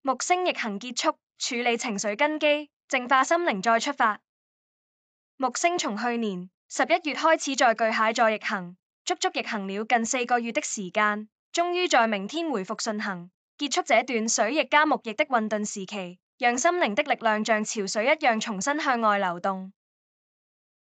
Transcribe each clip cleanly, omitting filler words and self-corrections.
木星逆行結束，處理情緒根基，淨化心靈再出發。木星從去年11月開始在巨蟹座逆行，足足逆行了近4個月的時間，終於在明天回復順行，結束這段水逆加木逆的混沌時期，讓心靈的力量像潮水一樣重新向外流動。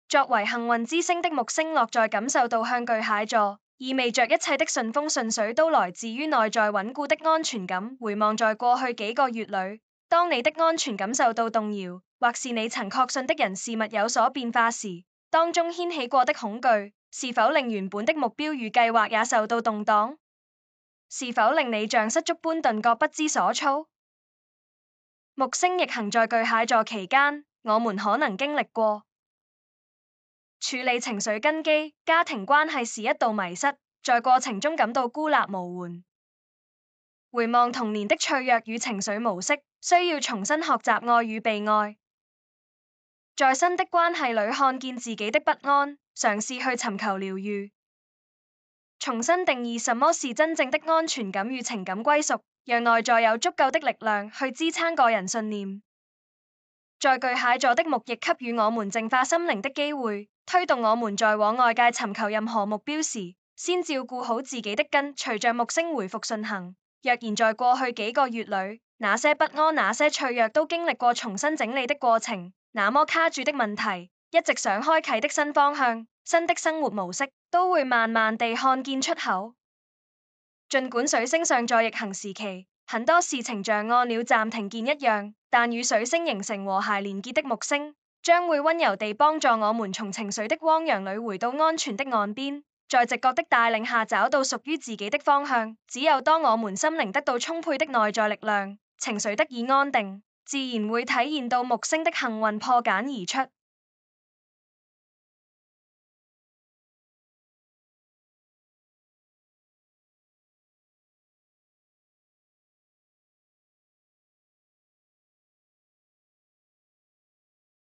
作為幸運之星的木星落在感受導向巨蟹座，意味着一切的順風順水都來自於內在穩固的安全感。回望在過去幾個月裡，當你的安全感受到動搖，或是你曾確信的人事物有所變化時，當中掀起過的恐懼，是否令原本的目標與計劃也受到動盪？是否令你像失足般頓覺不知所措？木星逆行在巨蟹座期間，我們可能經歷過處理情緒根基，家庭關係是一道迷失，在過程中感到孤立無援。回望童年的脆弱與情緒模式，需要重新學習愛與被愛。在新的關係裡看見自己的不安，嘗試去尋求療癒，重新定義什麼是真正的安全感與情感歸屬，讓內在有足夠的力量去支撐個人信念。在巨蟹座的木逆給予我們淨化心靈的機會，推動我們在往外界尋求任何目標時，先照顧好自己的根。隨着木星回復順行，若然在過去幾個月裡，那些不安、那些脆弱都經歷過重新整理的過程，那麼卡住的問題，一直想開啟的新方向、新的生活模式，都會慢慢地看見出口。儘管水星尚在逆行時期，很多事情像按了暫停鍵一樣，但與水星形成和諧連結的木星，將會溫柔地幫助我們從情緒的汪洋裡回到安全的岸邊，在直覺的帶領下找到屬於自己的方向。只有當我們心靈得到充沛的內在力量，情緒得以安定，自然會體現到木星的幸運破繭而出。